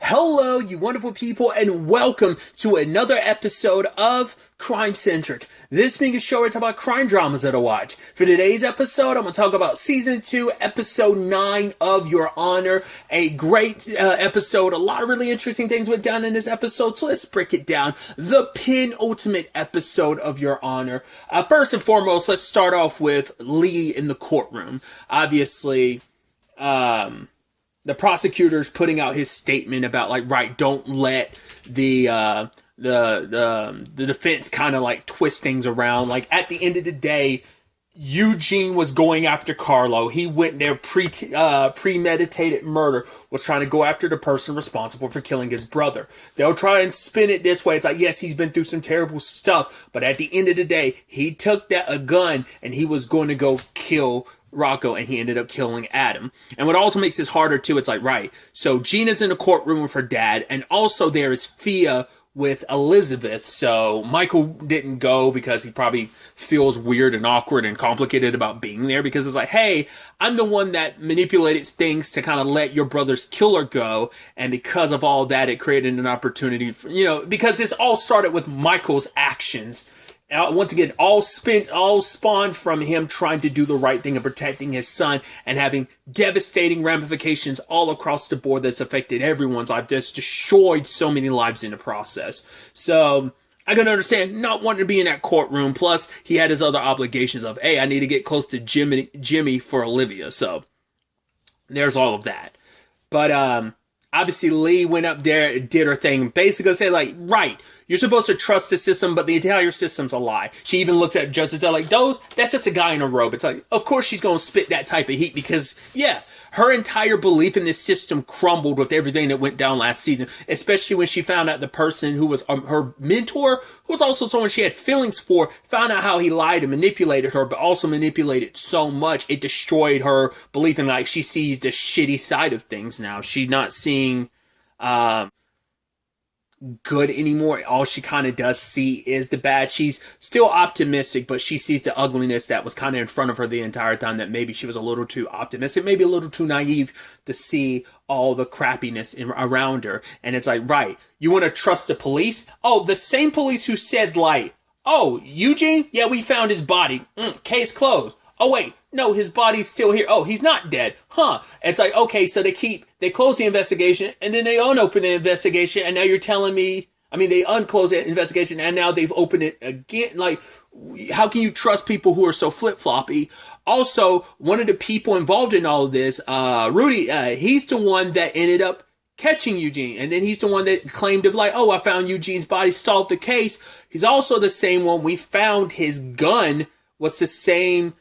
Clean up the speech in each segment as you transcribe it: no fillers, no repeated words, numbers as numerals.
Hello, you wonderful people, and welcome to another episode of Crime Centric. This being a show where I talk about crime dramas that I watch. For today's episode, I'm going to talk about Season 2, Episode 9 of Your Honor. A great episode. A lot of really interesting things went down in this episode, so let's break it down. The penultimate episode of Your Honor. First and foremost, let's start off with Lee in the courtroom. Obviously, the prosecutor's putting out his statement about don't let the defense kind of twist things around. At the end of the day, Eugene was going after Carlo. He went there premeditated murder, was trying to go after the person responsible for killing his brother. They'll try and spin it this way. It's yes, he's been through some terrible stuff, but at the end of the day, he took a gun and he was going to go kill Rocco, and he ended up killing Adam. And what also makes this harder too, it's so Gina's in the courtroom with her dad, and also there is Fia with Elizabeth. So Michael didn't go because he probably feels weird and awkward and complicated about being there, because it's hey, I'm the one that manipulated things to kind of let your brother's killer go, and because of all that, it created an opportunity for, because this all started with Michael's actions. Once again, all spawned from him trying to do the right thing and protecting his son, and having devastating ramifications all across the board that's affected everyone's life, that's destroyed so many lives in the process. So I can understand not wanting to be in that courtroom. Plus, he had his other obligations of, hey, I need to get close to Jimmy for Olivia. So there's all of that. But obviously, Lee went up there and did her thing, basically said right, you're supposed to trust the system, but the entire system's a lie. She even looks at Justice, they're that's just a guy in a robe. It's of course she's going to spit that type of heat, because, yeah, her entire belief in this system crumbled with everything that went down last season, especially when she found out the person who was her mentor, who was also someone she had feelings for, found out how he lied and manipulated her, but also manipulated so much, it destroyed her belief in, she sees the shitty side of things now. She's not seeing good anymore. All she kind of does see is the bad. She's still optimistic, but she sees the ugliness that was kind of in front of her the entire time, that maybe she was a little too optimistic, maybe a little too naive to see all the crappiness around her. And it's right, you want to trust the police? Oh, the same police who said oh, Eugene? Yeah, we found his body. Case closed. Oh, wait, no, his body's still here. Oh, he's not dead. Huh. It's okay, so they close the investigation, and then they unopen the investigation, and now you're telling me, they unclosed the investigation, and now they've opened it again. How can you trust people who are so flip-floppy? Also, one of the people involved in all of this, Rudy, he's the one that ended up catching Eugene, and then he's the one that claimed to oh, I found Eugene's body, solved the case. He's also the same one we found his gun was the same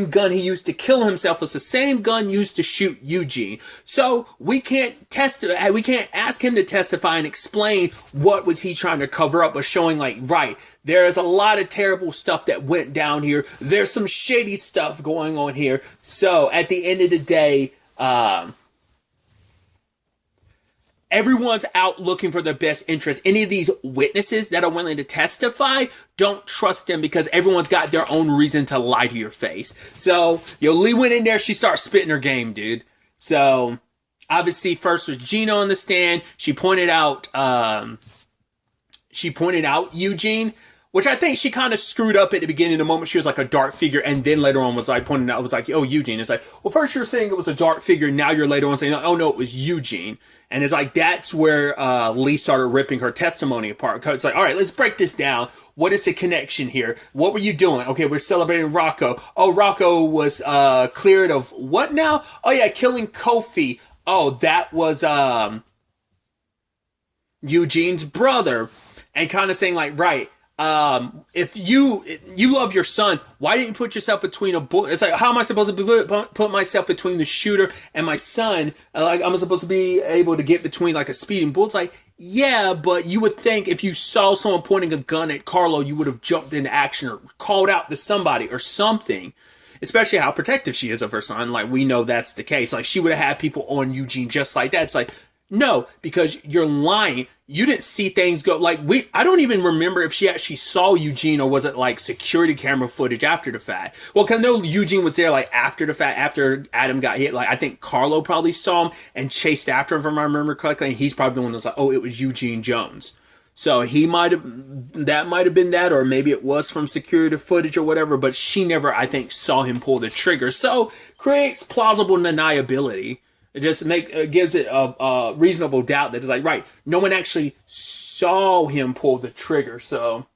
gun he used to kill himself was the same gun used to shoot Eugene. So we can't ask him to testify and explain what was he trying to cover up, but showing right, there is a lot of terrible stuff that went down here. There's some shady stuff going on here. So at the end of the day, everyone's out looking for their best interest. Any of these witnesses that are willing to testify, don't trust them, because everyone's got their own reason to lie to your face. So, Lee went in there, she started spitting her game, dude. So, obviously, first was Gina on the stand. She pointed out Eugene, which I think she kind of screwed up at the beginning. The moment she was a dark figure, and then later on was pointing out, oh, Eugene. It's well, first you were saying it was a dark figure, now you're later on saying, oh no, it was Eugene. And it's that's where Lee started ripping her testimony apart. It's all right, let's break this down. What is the connection here? What were you doing? Okay, we're celebrating Rocco. Oh, Rocco was cleared of what now? Oh yeah, killing Kofi. Oh, that was Eugene's brother. And kind of saying right, if you love your son, why didn't you put yourself between a bullet? It's how am I supposed to put myself between the shooter and my son? I'm supposed to be able to get between a speeding bullet. It's yeah, but you would think if you saw someone pointing a gun at Carlo, you would have jumped into action or called out to somebody or something. Especially how protective she is of her son. We know that's the case. She would have had people on Eugene just like that. It's No, because you're lying. You didn't see things go like I don't even remember if she actually saw Eugene or was it like security camera footage after the fact. Well, cause I know Eugene was there like after the fact, after Adam got hit. Like I think Carlo probably saw him and chased after him, if I remember correctly. And he's probably the one that was like, oh, it was Eugene Jones. So that might have been that, or maybe it was from security footage or whatever, but she never, I think, saw him pull the trigger. So creates plausible deniability. It just gives it a reasonable doubt that it's like, right, no one actually saw him pull the trigger. So,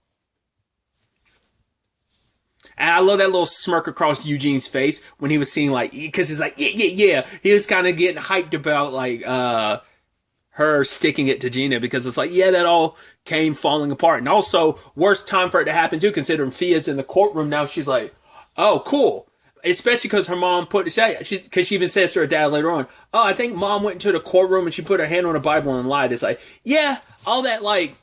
and I love that little smirk across Eugene's face when he was seeing like, because he's like, yeah. He was kind of getting hyped about like her sticking it to Gina, because it's like, yeah, that all came falling apart. And also, worst time for it to happen too, considering Fia's in the courtroom now. She's like, oh, cool. Especially because her mom because she even says to her dad later on, oh, I think mom went into the courtroom and she put her hand on the Bible and lied. It's like, yeah, all that like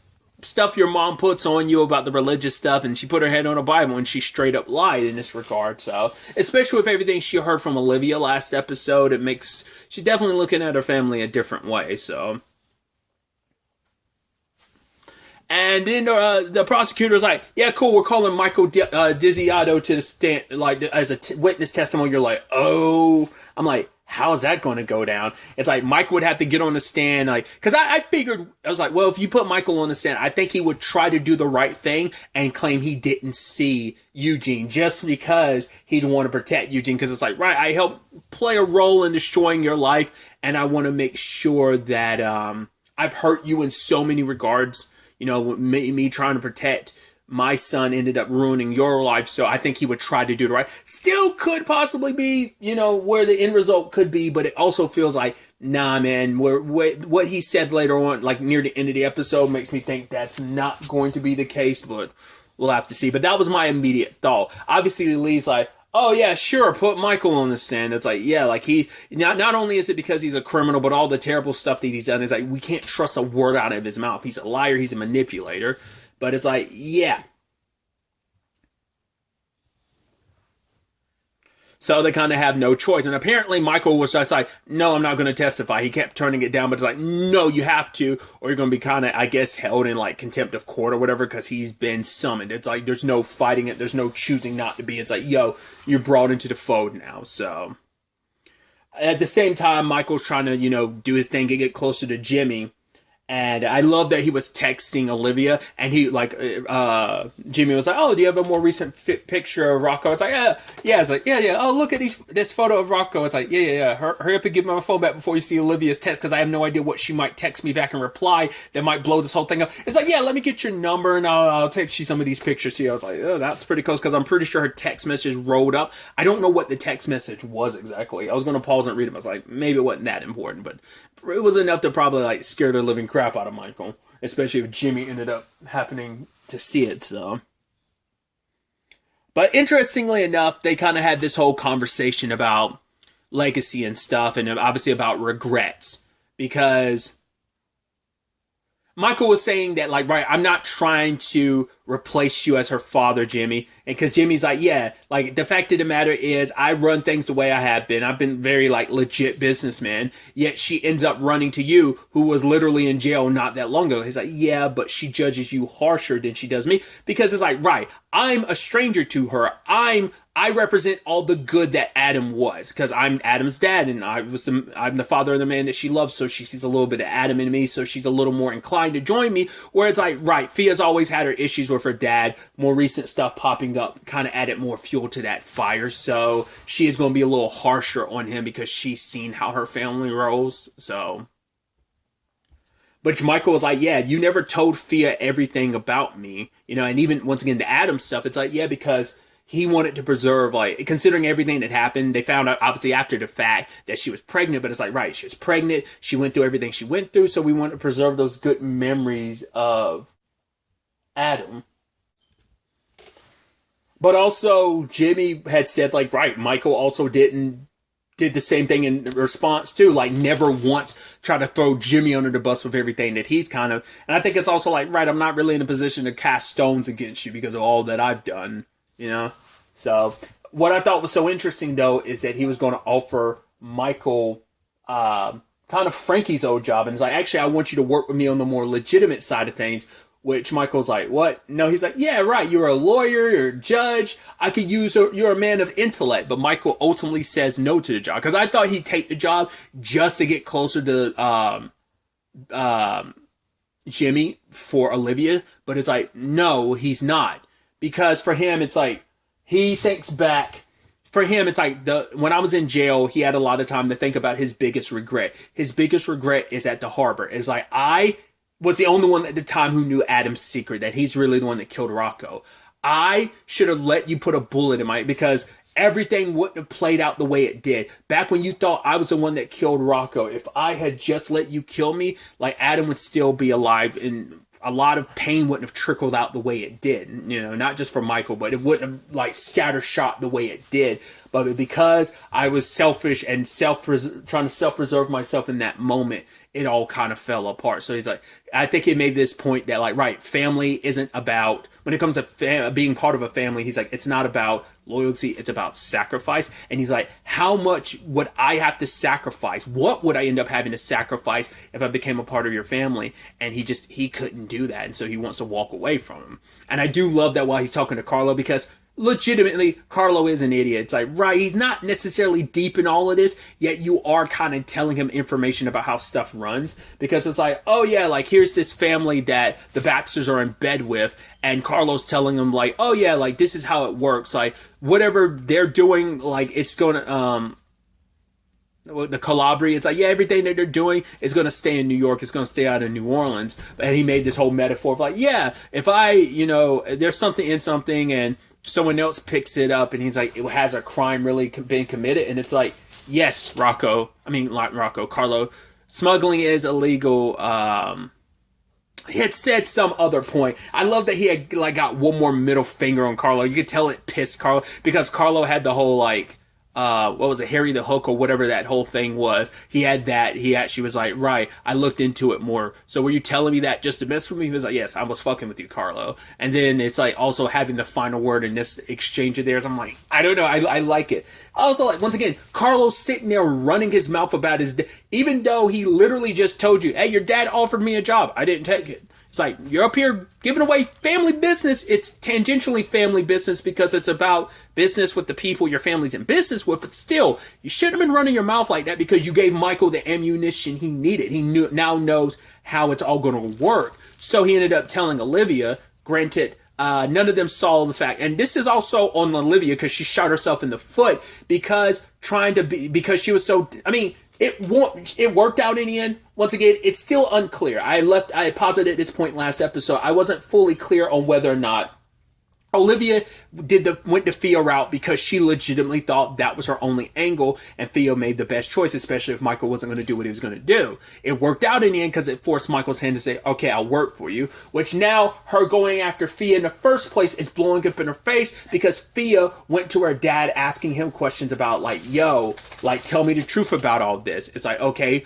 stuff your mom puts on you about the religious stuff, and she put her hand on the Bible and she straight up lied in this regard. So, especially with everything she heard from Olivia last episode, she's definitely looking at her family a different way. So. And then the prosecutor's like, yeah, cool, we're calling Michael Dizziato to the stand, like, as a witness testimony. You're like, oh. I'm like, how is that going to go down? It's like, Mike would have to get on the stand, like, because I figured, I was like, well, if you put Michael on the stand, I think he would try to do the right thing and claim he didn't see Eugene, just because he'd want to protect Eugene, because it's like, right, I helped play a role in destroying your life, and I want to make sure that I've hurt you in so many regards. You know, me trying to protect my son ended up ruining your life, so I think he would try to do the right. Still could possibly be, you know, where the end result could be, but it also feels like, nah, man, what he said later on, like near the end of the episode, makes me think that's not going to be the case, but we'll have to see. But that was my immediate thought. Obviously, Lee's like, oh yeah, sure, put Michael on the stand. It's like, yeah, like he, not only is it because he's a criminal, but all the terrible stuff that he's done is like, we can't trust a word out of his mouth. He's a liar, he's a manipulator. But it's like, yeah. So they kind of have no choice. And apparently Michael was just like, no, I'm not going to testify. He kept turning it down, but it's like, no, you have to, or you're going to be kind of, I guess, held in like contempt of court or whatever, because he's been summoned. It's like, there's no fighting it. There's no choosing not to be. It's like, yo, you're brought into the fold now. So at the same time, Michael's trying to, you know, do his thing and get closer to Jimmy. And I love that he was texting Olivia, and he like Jimmy was like, "Oh, do you have a more recent picture of Rocco?" It's like, "Yeah." It's like, "Yeah." Oh, look at this photo of Rocco. It's like, "Yeah." Hurry up and give me my phone back before you see Olivia's text, because I have no idea what she might text me back in reply that might blow this whole thing up. It's like, "Yeah, let me get your number and I'll text you some of these pictures." See, I was like, "Oh, that's pretty close," because I'm pretty sure her text message rolled up. I don't know what the text message was exactly. I was going to pause and read it. I was like, maybe it wasn't that important, but it was enough to probably like scare the living crap out of Michael, especially if Jimmy ended up happening to see it. So, but interestingly enough, they kind of had this whole conversation about legacy and stuff, and obviously about regrets, because Michael was saying that, like, right, I'm not trying to replace you as her father, Jimmy. And because Jimmy's like, yeah, like, the fact of the matter is, I run things the way I have been. I've been very, like, legit businessman. Yet she ends up running to you, who was literally in jail not that long ago. He's like, yeah, but she judges you harsher than she does me. Because it's like, right, I'm a stranger to her. I represent all the good that Adam was, because I'm Adam's dad, and I'm the father of the man that she loves, so she sees a little bit of Adam in me, so she's a little more inclined to join me, where it's like, right, Fia's always had her issues with her dad, more recent stuff popping up kind of added more fuel to that fire, so she is going to be a little harsher on him because she's seen how her family rolls, so... But Michael was like, yeah, you never told Fia everything about me, you know, and even, once again, the Adam stuff, it's like, yeah, because he wanted to preserve, like, considering everything that happened, they found out, obviously, after the fact, that she was pregnant, but it's like, right, she was pregnant, she went through everything she went through, so we want to preserve those good memories of Adam. But also, Jimmy had said, like, right, Michael also did the same thing in response too, like, never once try to throw Jimmy under the bus with everything that he's kind of, and I think it's also like, right, I'm not really in a position to cast stones against you because of all that I've done, you know? So, what I thought was so interesting, though, is that he was going to offer Michael kind of Frankie's old job. And it's like, actually, I want you to work with me on the more legitimate side of things. Which Michael's like, what? No, he's like, yeah, right. You're a lawyer, you're a judge. I could use, you're a man of intellect. But Michael ultimately says no to the job. Because I thought he'd take the job just to get closer to Jimmy for Olivia. But it's like, no, he's not. Because for him, it's like, he thinks back. For him, it's like, when I was in jail, he had a lot of time to think about his biggest regret. His biggest regret is at the harbor. It's like, I was the only one at the time who knew Adam's secret, that he's really the one that killed Rocco. I should have let you put a bullet in my, because everything wouldn't have played out the way it did. Back when you thought I was the one that killed Rocco, if I had just let you kill me, like, Adam would still be alive, and a lot of pain wouldn't have trickled out the way it did. You know, not just for Michael, but it wouldn't have, like, scattershot the way it did. But because I was selfish and trying to self-preserve myself in that moment, it all kind of fell apart. So he's like, I think he made this point that, like, right, family isn't about, when it comes to being part of a family, he's like, it's not about loyalty, it's about sacrifice. And he's like, how much would I have to sacrifice? What would I end up having to sacrifice if I became a part of your family? And he couldn't do that. And so he wants to walk away from him. And I do love that while he's talking to Carlo, because legitimately, Carlo is an idiot. It's like, right, he's not necessarily deep in all of this, yet you are kind of telling him information about how stuff runs. Because it's like, oh yeah, like, here's this family that the Baxters are in bed with, and Carlo's telling him, like, oh yeah, like, this is how it works. Like, whatever they're doing, like, it's gonna, the Calabria, it's like, yeah, everything that they're doing is going to stay in New York. It's going to stay out of New Orleans. And he made this whole metaphor of like, yeah, if I, there's something in something and someone else picks it up and he's like, it has a crime really been committed. And it's like, yes, Carlo, smuggling is illegal. He had said some other point. I love that he had, like, got one more middle finger on Carlo. You could tell it pissed Carlo, because Carlo had the whole, like, what was it, Harry the Hook or whatever that whole thing was. He had that. He actually was like, right, I looked into it more. So were you telling me that just to mess with me? He was like, yes, I was fucking with you, Carlo. And then it's like also having the final word in this exchange of theirs. I'm like, I don't know. I like it. Also, like, once again, Carlo's sitting there running his mouth about even though he literally just told you, hey, your dad offered me a job. I didn't take it. It's like, you're up here giving away family business. It's tangentially family business because it's about business with the people your family's in business with. But still, you shouldn't have been running your mouth like that, because you gave Michael the ammunition he needed. He now knows how it's all going to work. So he ended up telling Olivia. Granted, none of them saw the fact. And this is also on Olivia, because she shot herself in the foot because she was so, it worked out in the end. Once again, it's still unclear. I posited at this point last episode, I wasn't fully clear on whether or not Olivia went the Theo route because she legitimately thought that was her only angle, and Theo made the best choice, especially if Michael wasn't going to do what he was going to do. It worked out in the end because it forced Michael's hand to say, okay, I'll work for you, which now her going after Thea in the first place is blowing up in her face, because Thea went to her dad asking him questions about, like, yo, like, tell me the truth about all this. It's like, okay,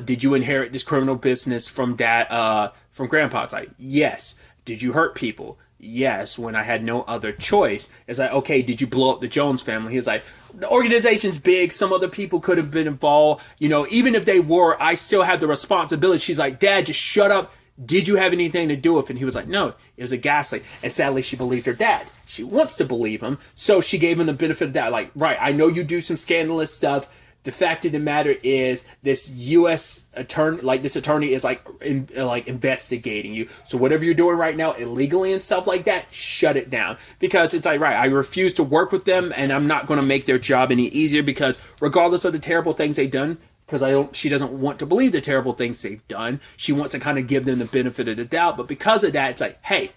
did you inherit this criminal business from from grandpa? It's like, yes. Did you hurt people? Yes, when I had no other choice. It's like, okay, did you blow up the Jones family? He's like, the organization's big. Some other people could have been involved. Even if they were, I still have the responsibility. She's like, Dad, just shut up. Did you have anything to do with it? And he was like, no, it was a gaslight. And sadly, she believed her dad. She wants to believe him. So she gave him the benefit of the doubt. Like, right, I know you do some scandalous stuff. The fact of the matter is, this U.S. attorney, this attorney is investigating you. So whatever you're doing right now, illegally and stuff like that, shut it down. Because it's like, right, I refuse to work with them, and I'm not going to make their job any easier, because regardless of the terrible things they've done, because she doesn't want to believe the terrible things they've done. She wants to kind of give them the benefit of the doubt. But because of that, it's like, hey,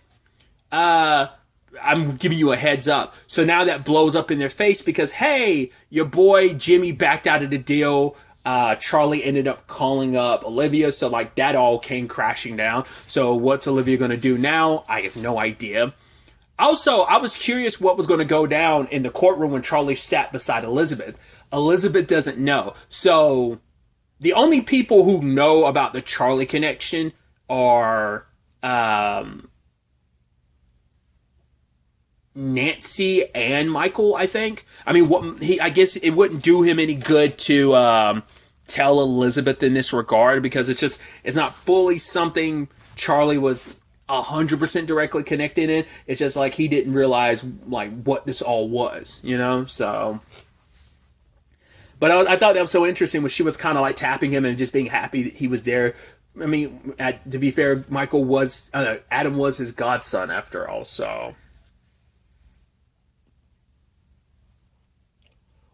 I'm giving you a heads up. So now that blows up in their face because, hey, your boy Jimmy backed out of the deal. Charlie ended up calling up Olivia. So, like, that all came crashing down. So what's Olivia going to do now? I have no idea. Also, I was curious what was going to go down in the courtroom when Charlie sat beside Elizabeth. Elizabeth doesn't know. So the only people who know about the Charlie connection are Nancy and Michael, I think. I mean, I guess it wouldn't do him any good to tell Elizabeth in this regard, because it's not fully something Charlie was 100% directly connected in. It's just like he didn't realize like what this all was, so. But I thought that was so interesting when she was kind of like tapping him and just being happy that he was there. I mean, to be fair, Adam was his godson after all, so.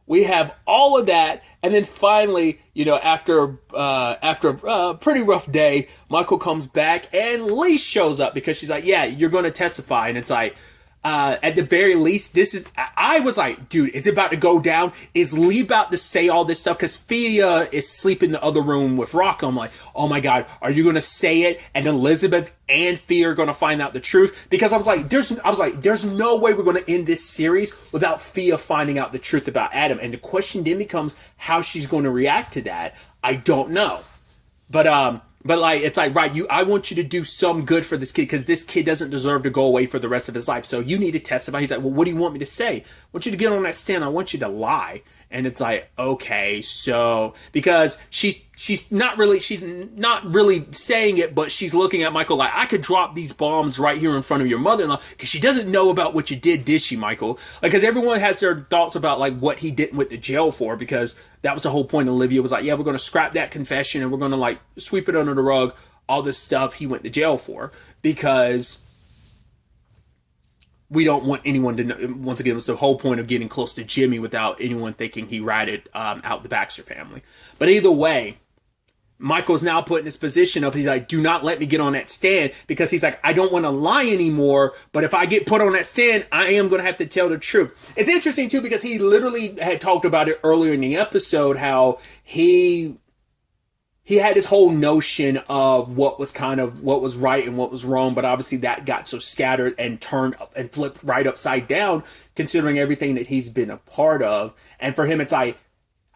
We have all of that, and then finally, after a pretty rough day, Michael comes back, and Lee shows up because she's like, yeah, you're going to testify, and it's like, at the very least, I was like, dude, is it about to go down? Is Lee about to say all this stuff? Because Thea is sleeping in the other room with Rocco. I'm like, oh my God, are you going to say it? And Elizabeth and Thea are going to find out the truth? Because I was like, there's no way we're going to end this series without Thea finding out the truth about Adam. And the question then becomes how she's going to react to that. I don't know. But like, it's like, right, I want you to do some good for this kid, because this kid doesn't deserve to go away for the rest of his life. So you need to testify. He's like, well, what do you want me to say? I want you to get on that stand. I want you to lie. And it's like, okay, so, because she's not really saying it, but she's looking at Michael like, I could drop these bombs right here in front of your mother-in-law, because she doesn't know about what you did she, Michael? Like, because everyone has their thoughts about like what he did went to jail for, because that was the whole point. Olivia was like, yeah, we're going to scrap that confession and we're going to like sweep it under the rug, all this stuff he went to jail for, because we don't want anyone to know. Once again, it was the whole point of getting close to Jimmy without anyone thinking he ratted out the Baxter family. But either way, Michael's now put in this position of, he's like, do not let me get on that stand, because he's like, I don't want to lie anymore, but if I get put on that stand, I am going to have to tell the truth. It's interesting too, because he literally had talked about it earlier in the episode, how he had this whole notion of what was right and what was wrong, but obviously that got so scattered and turned up and flipped right upside down, considering everything that he's been a part of. And for him, it's like,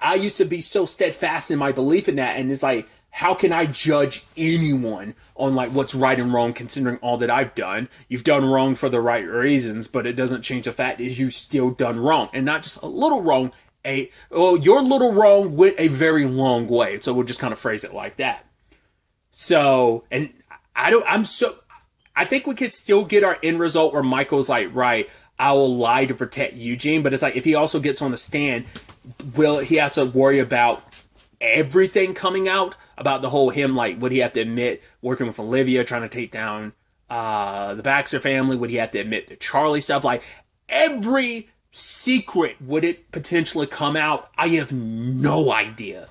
I used to be so steadfast in my belief in that, and it's like, how can I judge anyone on like what's right and wrong, considering all that I've done? You've done wrong for the right reasons, but it doesn't change the fact that you still done wrong, and not just a little wrong. Your little wrong went a very long way. So we'll just kind of phrase it like that. So, and I think we could still get our end result where Michael's like, right, I will lie to protect Eugene. But it's like, if he also gets on the stand, he has to worry about everything coming out about the whole him, like, would he have to admit working with Olivia, trying to take down the Baxter family? Would he have to admit the Charlie stuff? Like, every secret would it potentially come out? I have no idea.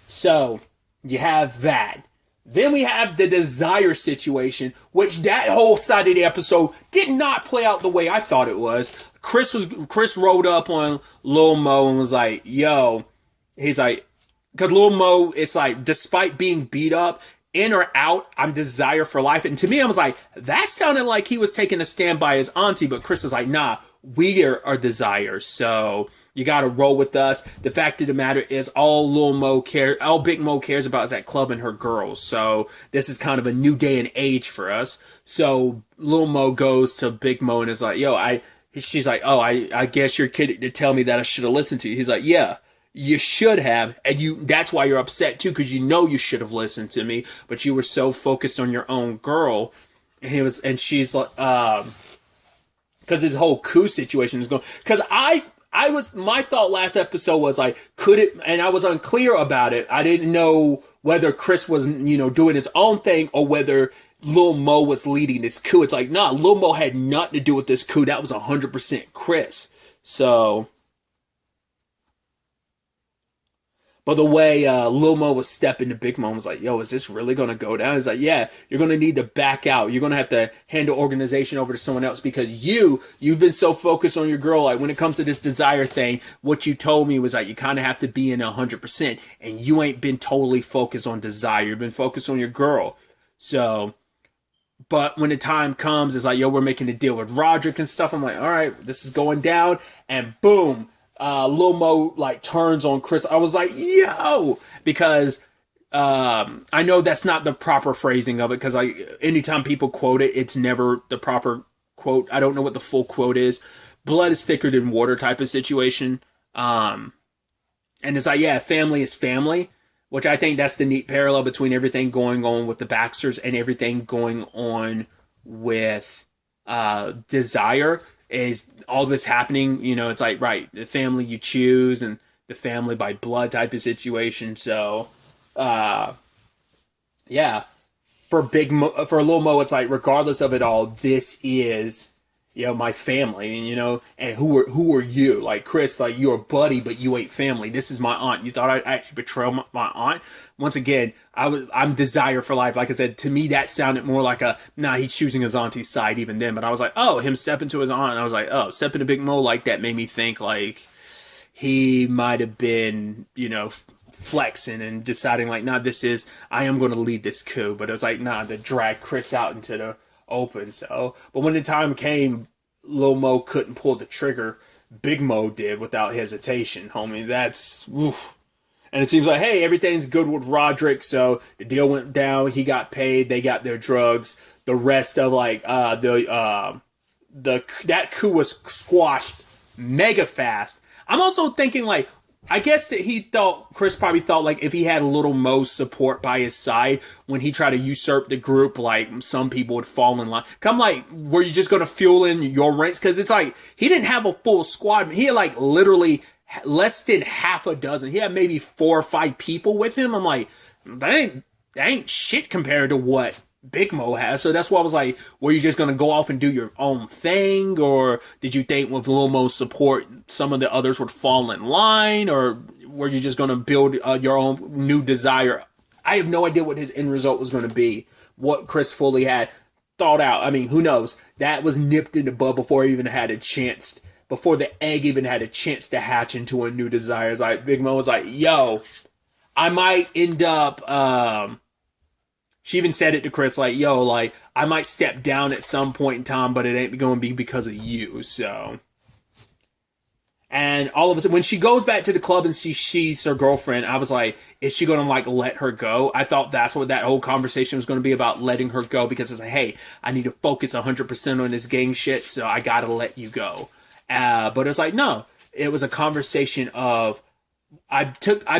So you have that. Then we have the desire situation, which that whole side of the episode did not play out the way I thought it was. Chris rolled up on Lil Mo and was like, yo, he's like, because Lil Mo, it's like, despite being beat up, in or out, I'm desire for life. And to me, I was like, that sounded like he was taking a stand by his auntie, but Chris is like, nah, we are desire, so you gotta roll with us. The fact of the matter is, all Big Mo cares about is that club and her girls. So this is kind of a new day and age for us. So Lil Mo goes to Big Mo and is like, yo, she's like, oh, I guess you're kidding to tell me that I should have listened to you. He's like, yeah, you should have, and that's why you're upset too, because you know you should have listened to me, but you were so focused on your own girl. And she's like, because this whole coup situation is going, because my thought last episode was like, could it, and I was unclear about it. I didn't know whether Chris was, doing his own thing or whether Lil Mo was leading this coup. It's like, nah, Lil Mo had nothing to do with this coup. That was 100% Chris. So, but the way Lil Mo was stepping to Big Mo was like, yo, is this really going to go down? He's like, yeah, you're going to need to back out. You're going to have to hand the organization over to someone else, because you've been so focused on your girl. Like, when it comes to this desire thing, what you told me was like, you kind of have to be in 100%, and you ain't been totally focused on desire. You've been focused on your girl. So, but when the time comes, it's like, yo, we're making a deal with Roderick and stuff. I'm like, all right, this is going down, and boom. Lil Mo like turns on Chris. I was like, yo, because I know that's not the proper phrasing of it, because anytime people quote it, it's never the proper quote. I don't know what the full quote is. Blood is thicker than water type of situation. And it's like, yeah, family is family, which I think that's the neat parallel between everything going on with the Baxters and everything going on with Desire, is all this happening. You know, it's like, right, the family you choose and the family by blood type of situation. So, yeah, for for Lil Mo, it's like, regardless of it all, this is, you know, my family, and, you know, and who are you? Like, Chris, like, you're a buddy, but you ain't family. This is my aunt. You thought I'd actually betray my aunt? Once again, I'm Desire for life. Like I said, to me, that sounded more like he's choosing his auntie's side even then. But I was like, oh, him stepping to his aunt. And I was like, oh, stepping to Big Mo like that made me think like he might have been, you know, flexing and deciding like, I am going to lead this coup. But it was like, to drag Chris out into the open. So, but when the time came, Lil Mo couldn't pull the trigger. Big Mo did without hesitation, homie. That's oof. And it seems like, hey, everything's good with Roderick, so the deal went down. He got paid. They got their drugs. The rest of that coup was squashed mega fast. I'm also thinking like, I guess that Chris probably thought like if he had a little Mo's support by his side when he tried to usurp the group, like some people would fall in line. Come like, were you just going to fuel in your ranks? Because it's like, he didn't have a full squad. He had like literally less than half a dozen. He had maybe 4 or 5 people with him. I'm like, that ain't shit compared to what Big Mo has. So that's why I was like, were you just going to go off and do your own thing? Or did you think with Lil Mo's support, some of the others would fall in line? Or were you just going to build your own new Desire? I have no idea what his end result was going to be. What Chris fully had thought out. I mean, who knows? That was nipped in the bud before he even had a chance, before the egg even had a chance to hatch into a new Desire. It's like, Big Mo was like, yo, I might end up, she even said it to Chris, like, yo, like, I might step down at some point in time, but it ain't going to be because of you, so. And all of a sudden, when she goes back to the club and she's her girlfriend, I was like, is she going to, like, let her go? I thought that's what that whole conversation was going to be about, letting her go, because it's like, hey, I need to focus 100% on this gang shit, so I got to let you go. But it was like, no. It was a conversation of, I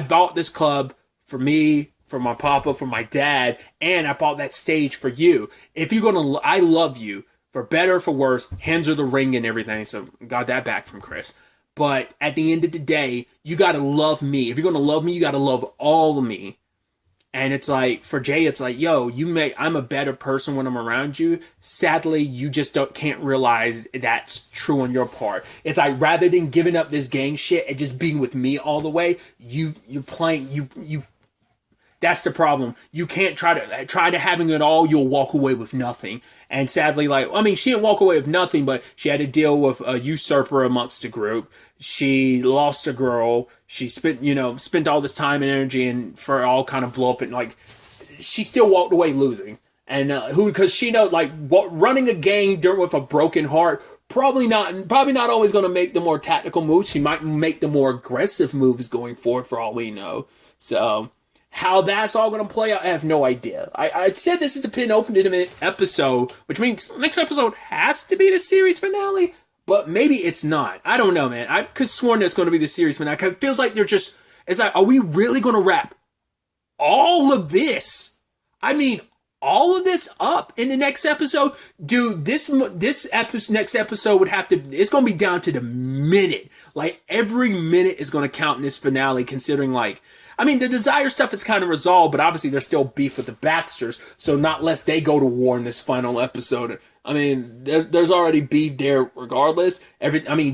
bought this club for me, for my papa, for my dad, and I bought that stage for you. If you're gonna, I love you, for better or for worse, hands are the ring and everything, so got that back from Chris. But at the end of the day, you gotta love me. If you're gonna love me, you gotta love all of me. And it's like, for Jay, it's like, yo, I'm a better person when I'm around you. Sadly, you just can't realize that's true on your part. It's like, rather than giving up this gang shit and just being with me all the way, you're playing, that's the problem. You can't try to having it all, you'll walk away with nothing. And sadly, like, I mean, she didn't walk away with nothing, but she had to deal with a usurper amongst the group. She lost a girl. She spent all this time and energy and for all kind of blow up, and like, she still walked away losing. And because she know, like, running a gang with a broken heart, probably not always going to make the more tactical moves. She might make the more aggressive moves going forward, for all we know. So how that's all going to play out, I have no idea. I said this is the penultimate episode, which means next episode has to be the series finale, but maybe it's not. I don't know, man. I could sworn it's going to be the series finale. It feels like it's like, are we really going to wrap all of this? I mean, all of this up in the next episode? Dude, next episode would have to, it's going to be down to the minute. Like, every minute is going to count in this finale, considering, like, I mean, the Desire stuff is kind of resolved, but obviously there's still beef with the Baxters, so not lest they go to war in this final episode. I mean, there's already beef there regardless.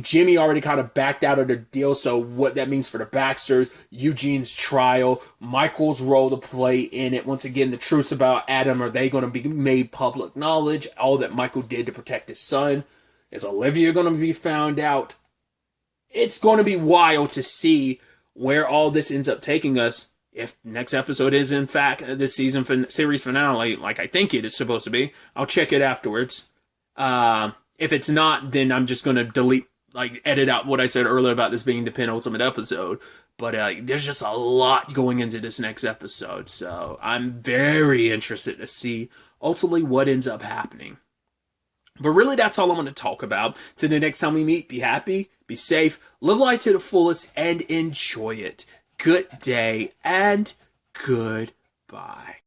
Jimmy already kind of backed out of the deal, so what that means for the Baxters, Eugene's trial, Michael's role to play in it. Once again, the truths about Adam, are they going to be made public knowledge? All that Michael did to protect his son. Is Olivia going to be found out? It's going to be wild to see where all this ends up taking us. If next episode is in fact this series finale, like I think it is supposed to be, I'll check it afterwards. If it's not, then I'm just going to edit out what I said earlier about this being the penultimate episode. But there's just a lot going into this next episode, so I'm very interested to see ultimately what ends up happening. But really, that's all I'm going to talk about. Till the next time we meet, be happy, be safe, live life to the fullest, and enjoy it. Good day, and Goodbye.